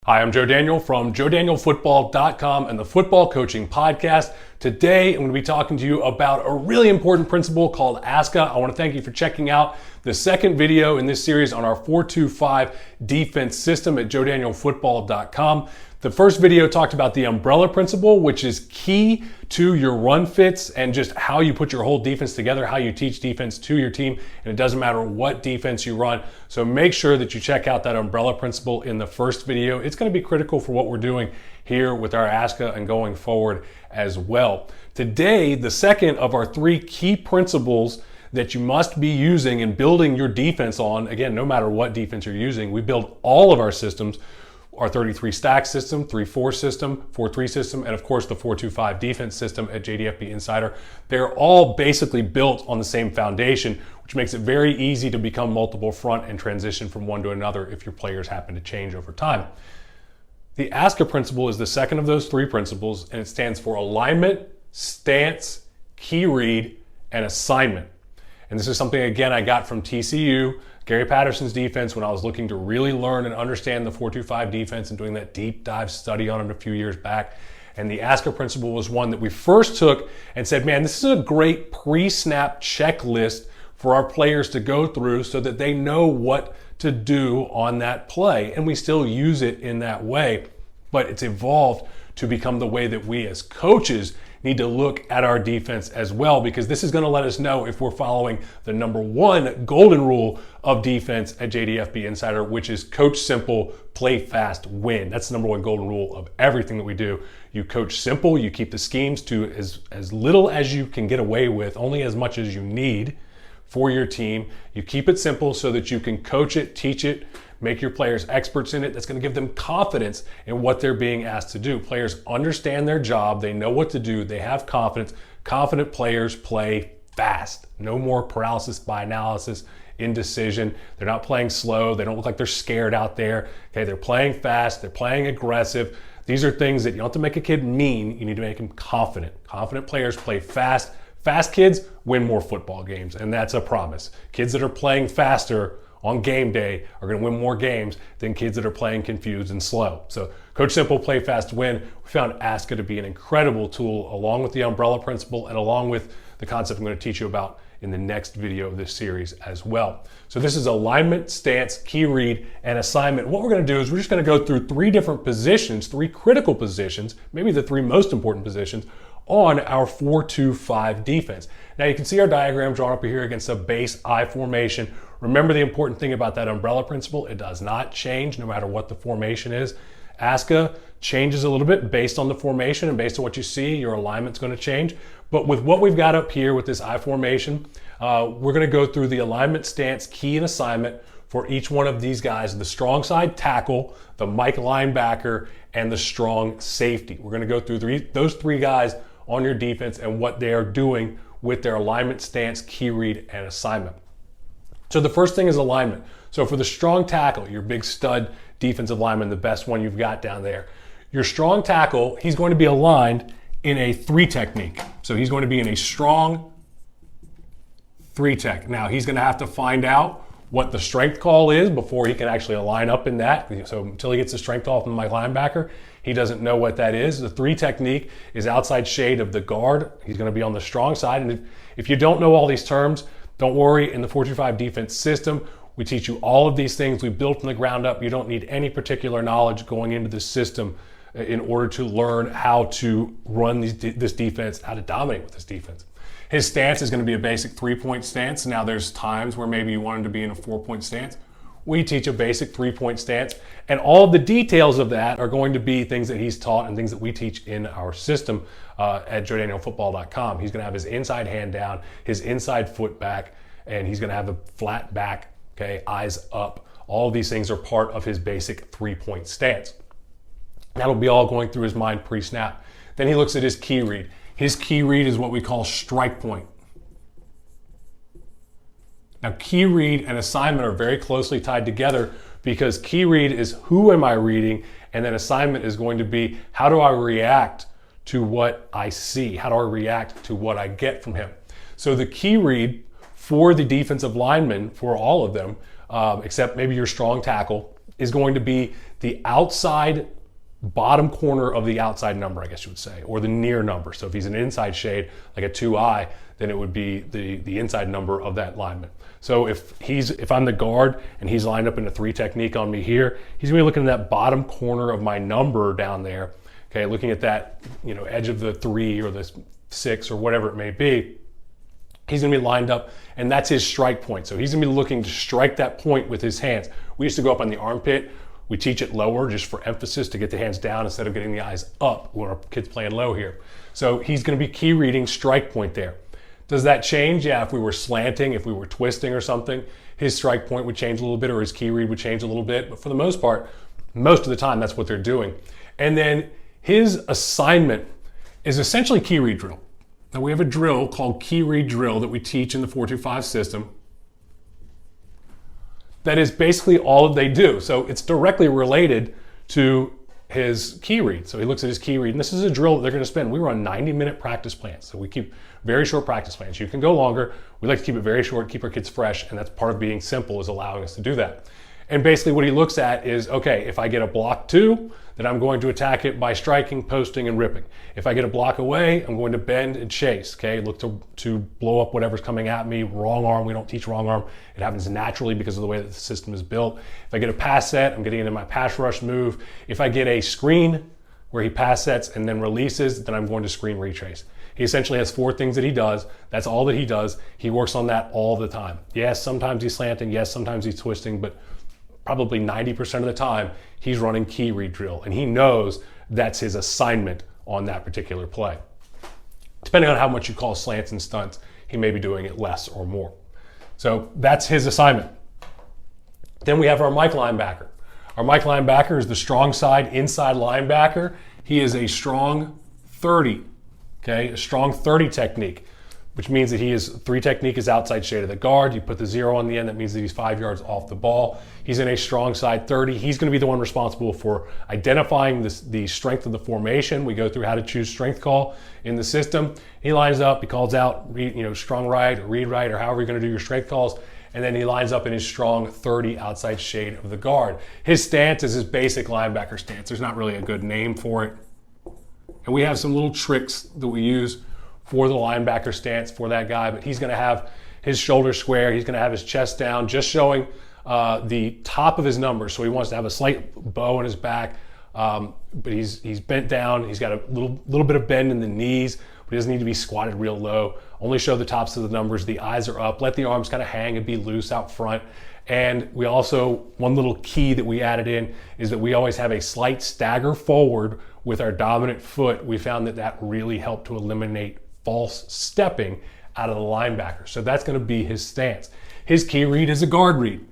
Hi, I'm Joe Daniel from JoeDanielFootball.com and the Football Coaching Podcast. Today, I'm going to be talking to you about a really important principle called ASKA. I want to thank you for checking out the second video in this series on our 4-2-5 defense system at JoeDanielFootball.com. The first video talked about the umbrella principle, which is key to your run fits and just how you put your whole defense together, how you teach defense to your team, and it doesn't matter what defense you run. So make sure that you check out that umbrella principle in the first video. It's going to be critical for what we're doing here with our ASKA and going forward as well. Today, the second of our three key principles that you must be using in building your defense on, again, no matter what defense you're using, we build all of our systems, our 33 stack system, 3-4 system, 4-3 system, and of course the 4-2-5 defense system at JDFS Insider. They're all basically built on the same foundation, which makes it very easy to become multiple front and transition from one to another if your players happen to change over time. The ASKA principle is the second of those three principles, and it stands for alignment, stance, key read, and assignment. And this is something, again, I got from TCU, Gary Patterson's defense, when I was looking to really learn and understand the 4-2-5 defense and doing that deep dive study on it a few years back. And the ASKA principle was one that we first took and said, man, this is a great pre-snap checklist for our players to go through so that they know what to do on that play. And we still use it in that way, but it's evolved to become the way that we as coaches need to look at our defense as well, because this is going to let us know if we're following the number one golden rule of defense at JDFS Insider, which is coach simple, play fast, win. That's the number one golden rule of everything that we do. You coach simple, you keep the schemes to as little as you can get away with, only as much as you need for your team. You keep it simple so that you can coach it, teach it, make your players experts in it. That's going to give them confidence in what they're being asked to do. Players understand their job. They know what to do. They have confidence. Confident players play fast. No more paralysis by analysis, indecision. They're not playing slow. They don't look like they're scared out there. Okay, they're playing fast. They're playing aggressive. These are things that you don't have to make a kid mean. You need to make him confident. Confident players play fast. Fast kids win more football games, and that's a promise. Kids that are playing faster on game day are going to win more games than kids that are playing confused and slow. So coach simple, play fast, win. We found ASKA to be an incredible tool along with the umbrella principle and along with the concept I'm going to teach you about in the next video of this series as well. So this is alignment, stance, key read, and assignment. What we're going to do is we're just going to go through three different positions, three critical positions, maybe the three most important positions on our 4-2-5 defense. Now you can see our diagram drawn up here against a base I formation. Remember the important thing about that umbrella principle, it does not change no matter what the formation is. ASKA changes a little bit based on the formation and based on what you see, your alignment's going to change. But with what we've got up here with this I formation, we're going to go through the alignment, stance, key, and assignment for each one of these guys, the strong side tackle, the Mike linebacker, and the strong safety. We're going to go through those three guys on your defense and what they are doing with their alignment, stance, key read, and assignment. So the first thing is alignment. So for the strong tackle, your big stud defensive lineman, the best one you've got down there, your strong tackle, he's going to be aligned in a 3 technique. So he's going to be in a strong 3 tech. Now he's going to have to find out what the strength call is before he can actually align up in that. So until he gets the strength call from my linebacker, he doesn't know what that is. The 3 technique is outside shade of the guard. He's going to be on the strong side. And if you don't know all these terms, don't worry. In the 4-2-5 defense system, we teach you all of these things. We built from the ground up. You don't need any particular knowledge going into this system in order to learn how to run this defense, how to dominate with this defense. His stance is going to be a basic 3-point stance. Now there's times where maybe you want him to be in a 4-point stance. We teach a basic 3-point stance, and all of the details of that are going to be things that he's taught and things that we teach in our system at JoeDanielFootball.com. He's going to have his inside hand down, his inside foot back, and he's going to have a flat back, okay, eyes up. All of these things are part of his basic 3-point stance. That'll be all going through his mind pre-snap. Then he looks at his key read. His key read is what we call strike point. Now, key read and assignment are very closely tied together because key read is who am I reading, and then assignment is going to be how do I react to what I see? How do I react to what I get from him? So the key read for the defensive linemen, for all of them, except maybe your strong tackle, is going to be the outside bottom corner of the outside number, I guess you would say, or the near number. So if he's an inside shade, like a 2I, then it would be the inside number of that lineman. So if I'm the guard and he's lined up in a 3 technique on me here, he's gonna be looking at that bottom corner of my number down there, okay, looking at that, edge of the 3 or the 6 or whatever it may be. He's gonna be lined up, and that's his strike point. So he's gonna be looking to strike that point with his hands. We used to go up on the armpit. We teach it lower just for emphasis to get the hands down instead of getting the eyes up when our kid's playing low here. So he's gonna be key reading strike point there. Does that change? Yeah, if we were slanting, if we were twisting or something, his strike point would change a little bit or his key read would change a little bit. But for the most part, most of the time, that's what they're doing. And then his assignment is essentially key read drill. Now we have a drill called key read drill that we teach in the 4-2-5 system. That is basically all they do. So it's directly related to his key read. So he looks at his key read, and this is a drill that they're gonna spend. We run 90-minute practice plans. So we keep very short practice plans. You can go longer. We like to keep it very short, keep our kids fresh, and that's part of being simple is allowing us to do that. And basically what he looks at is, okay, if I get a block 2, then I'm going to attack it by striking, posting, and ripping. If I get a block away, I'm going to bend and chase, okay? Look to blow up whatever's coming at me. Wrong arm, we don't teach wrong arm. It happens naturally because of the way that the system is built. If I get a pass set, I'm getting into my pass rush move. If I get a screen where he pass sets and then releases, then I'm going to screen retrace. He essentially has 4 things that he does. That's all that he does. He works on that all the time. Yes, sometimes he's slanting. Yes, sometimes he's twisting, but probably 90% of the time, he's running key read drill, and he knows that's his assignment on that particular play. Depending on how much you call slants and stunts, he may be doing it less or more. So that's his assignment. Then we have our Mike linebacker. Our Mike linebacker is the strong side inside linebacker. He is a strong 30, okay? A strong 30 technique, which means that 3 technique is outside shade of the guard. You put the 0 on the end, that means that he's 5 yards off the ball. He's in a strong side 30. He's gonna be the one responsible for identifying the strength of the formation. We go through how to choose strength call in the system. He lines up, he calls out, strong right or read right or however you're gonna do your strength calls. And then he lines up in his strong 30 outside shade of the guard. His stance is his basic linebacker stance. There's not really a good name for it. And we have some little tricks that we use for the linebacker stance for that guy, but he's gonna have his shoulders square, he's gonna have his chest down, just showing the top of his numbers. So he wants to have a slight bow in his back, but he's bent down, he's got a little bit of bend in the knees, but he doesn't need to be squatted real low. Only show the tops of the numbers, the eyes are up, let the arms kind of hang and be loose out front. And we also, one little key that we added in is that we always have a slight stagger forward with our dominant foot. We found that really helped to eliminate false stepping out of the linebacker. So that's gonna be his stance. His key read is a guard read.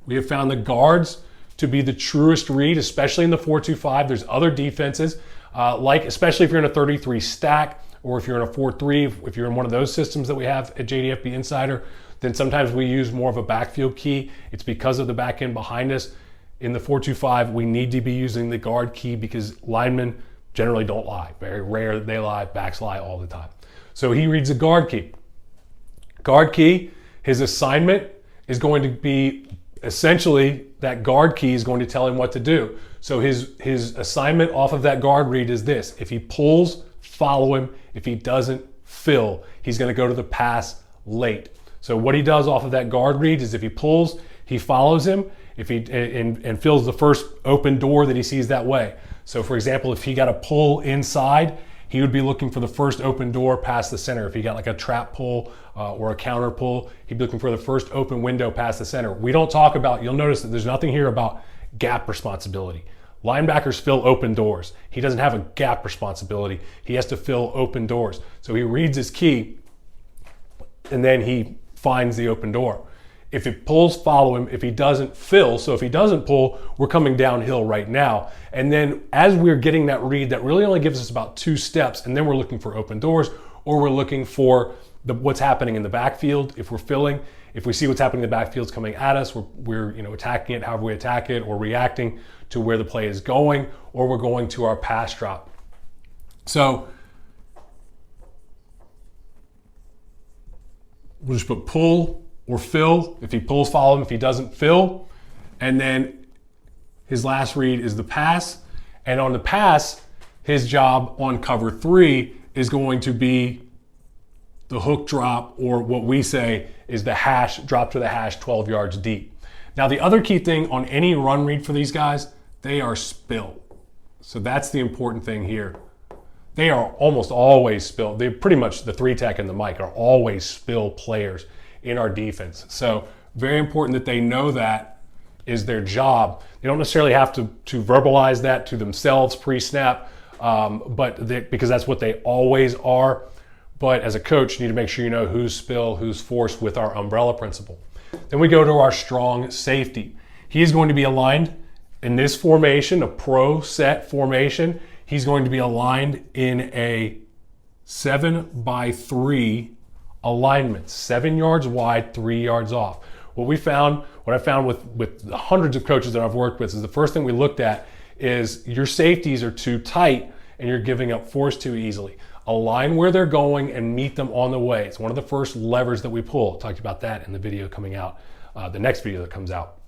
We have found the guards to be the truest read, especially in the 4-2-5. There's other defenses, especially if you're in a 33 stack, or if you're in a 4-3, if you're in one of those systems that we have at JDFB Insider, then sometimes we use more of a backfield key. It's because of the back end behind us. In the 4-2-5, we need to be using the guard key because linemen generally don't lie. Very rare that they lie, backs lie all the time. So he reads a guard key. Guard key, his assignment is going to be essentially that guard key is going to tell him what to do. So his assignment off of that guard read is this. If he pulls, follow him. If he doesn't, fill. He's gonna go to the pass late. So what he does off of that guard read is if he pulls, he follows him and fills the first open door that he sees that way. So for example, if he got a pull inside, he would be looking for the first open door past the center. If he got like a trap pull or a counter pull, he'd be looking for the first open window past the center. We don't talk about, you'll notice that there's nothing here about gap responsibility. Linebackers fill open doors. He doesn't have a gap responsibility. He has to fill open doors. So he reads his key and then he finds the open door. If it pulls, follow him. If he doesn't, fill. So if he doesn't pull, we're coming downhill right now. And then as we're getting that read, that really only gives us about 2 steps. And then we're looking for open doors, or we're looking for what's happening in the backfield. If we're filling, if we see what's happening in the backfield's coming at us, we're attacking it however we attack it, or reacting to where the play is going, or we're going to our pass drop. So we'll just put pull, or fill. If he pulls, follow him. If he doesn't, fill. And then his last read is the pass. And on the pass, his job on cover 3 is going to be the hook drop, or what we say is the hash, drop to the hash 12 yards deep. Now, the other key thing on any run read for these guys, they are spill. So that's the important thing here. They are almost always spill. They're pretty much the 3-tech and the Mike are always spill players in our defense. So very important that they know that is their job. They don't necessarily have to verbalize that to themselves pre-snap, because that's what they always are. But as a coach, you need to make sure you know who's spill, who's force with our umbrella principle. Then we go to our strong safety. He is going to be aligned in this formation, a pro set formation. He's going to be aligned in a 7x3 alignment, 7 yards wide, 3 yards off. What I found with the hundreds of coaches that I've worked with is the first thing we looked at is your safeties are too tight and you're giving up force too easily. Align where they're going and meet them on the way. It's one of the first levers that we pull. I talked about that in the video coming out, the next video that comes out.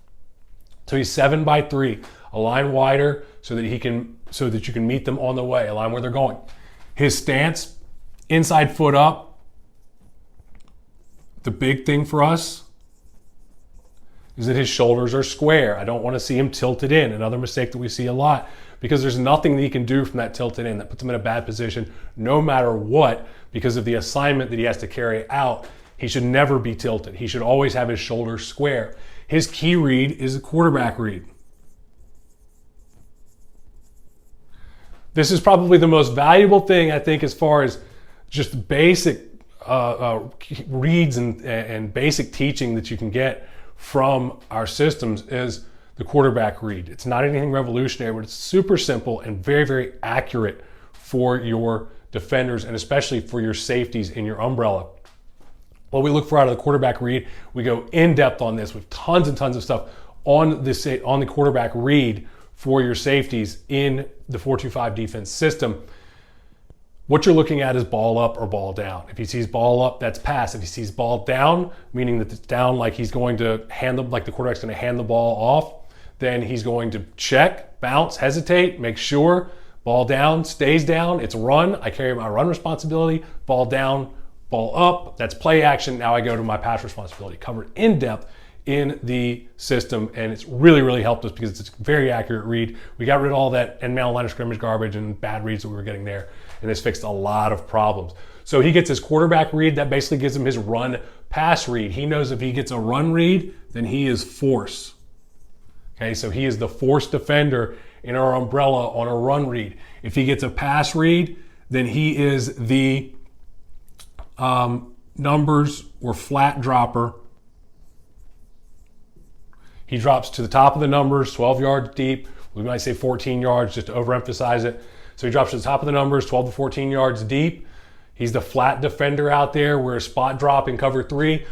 So he's 7x3, align wider so that you can meet them on the way, align where they're going. His stance, inside foot up. The big thing for us is that his shoulders are square. I don't want to see him tilted in. Another mistake that we see a lot, because there's nothing that he can do from that tilted in that puts him in a bad position no matter what, because of the assignment that he has to carry out. He should never be tilted. He should always have his shoulders square. His key read is a quarterback read. This is probably the most valuable thing, I think, as far as just basic reads and basic teaching that you can get from our systems is the quarterback read. It's not anything revolutionary, but it's super simple and very, very accurate for your defenders and especially for your safeties in your umbrella. What we look for out of the quarterback read, we go in depth on this with tons and tons of stuff on the quarterback read for your safeties in the 4-2-5 defense system. What you're looking at is ball up or ball down. If he sees ball up, that's pass. If he sees ball down, meaning that it's down like he's going to like the quarterback's going to hand the ball off, then he's going to check, bounce, hesitate, make sure. Ball down, stays down, it's run. I carry my run responsibility. Ball down, ball up, that's play action. Now I go to my pass responsibility. Covered in depth in the system, and it's really, really helped us because it's a very accurate read. We got rid of all that end man line of scrimmage garbage and bad reads that we were getting there, and this fixed a lot of problems. So he gets his quarterback read, that basically gives him his run pass read. He knows if he gets a run read, then he is force. Okay, so he is the force defender in our umbrella on a run read. If he gets a pass read, then he is the numbers or flat dropper. He drops to the top of the numbers, 12 yards deep. We might say 14 yards just to overemphasize it. So he drops to the top of the numbers, 12 to 14 yards deep. He's the flat defender out there. We're a spot drop in cover 3.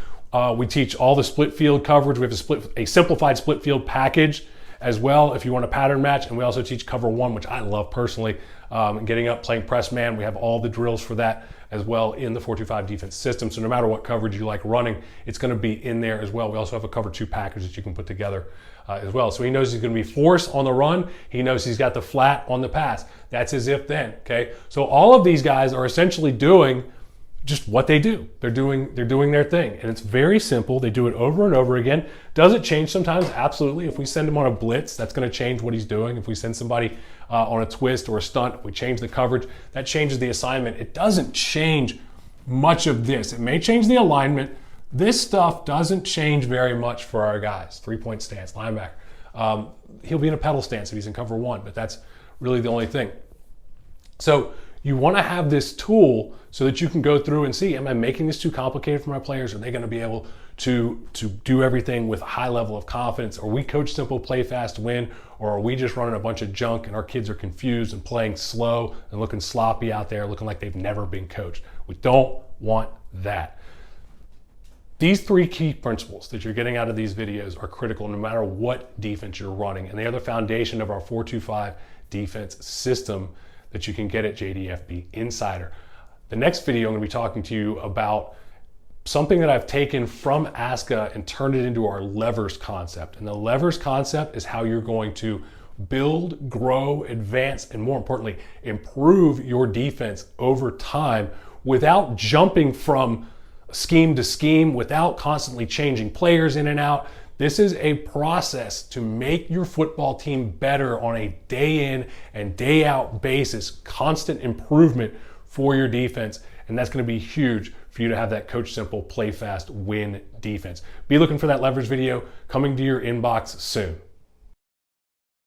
We teach all the split field coverage. We have a simplified split field package as well if you want a pattern match. And we also teach cover 1, which I love personally. Getting up, playing press man. We have all the drills for that as well in the 4-2-5 defense system. So no matter what coverage you like running, it's going to be in there as well. We also have a cover 2 package that you can put together as well. So he knows he's going to be force on the run. He knows he's got the flat on the pass. That's his if then, okay? So all of these guys are essentially doing just what they do. They're doing their thing, and it's very simple. They do it over and over again. Does it change sometimes? Absolutely. If we send him on a blitz, that's going to change what he's doing. If we send somebody on a twist or a stunt, if we change the coverage, that changes the assignment. It doesn't change much of this. It may change the alignment. This stuff doesn't change very much for our guys. 3-point stance, linebacker. He'll be in a pedal stance if he's in cover 1, but that's really the only thing. So you want to have this tool so that you can go through and see, am I making this too complicated for my players? Are they going to be able to do everything with a high level of confidence? Are we coach simple, play fast, win? Or are we just running a bunch of junk and our kids are confused and playing slow and looking sloppy out there, looking like they've never been coached? We don't want that. These 3 key principles that you're getting out of these videos are critical no matter what defense you're running. And they are the foundation of our 4-2-5 defense system that you can get at JDFB Insider. The next video, I'm going to be talking to you about something that I've taken from ASKA and turned it into our levers concept. And the levers concept is how you're going to build, grow, advance, and more importantly, improve your defense over time without jumping from scheme to scheme, without constantly changing players in and out. This is a process to make your football team better on a day in and day out basis, constant improvement for your defense. And that's going to be huge for you to have that Coach Simple, play fast, win defense. Be looking for that leverage video coming to your inbox soon.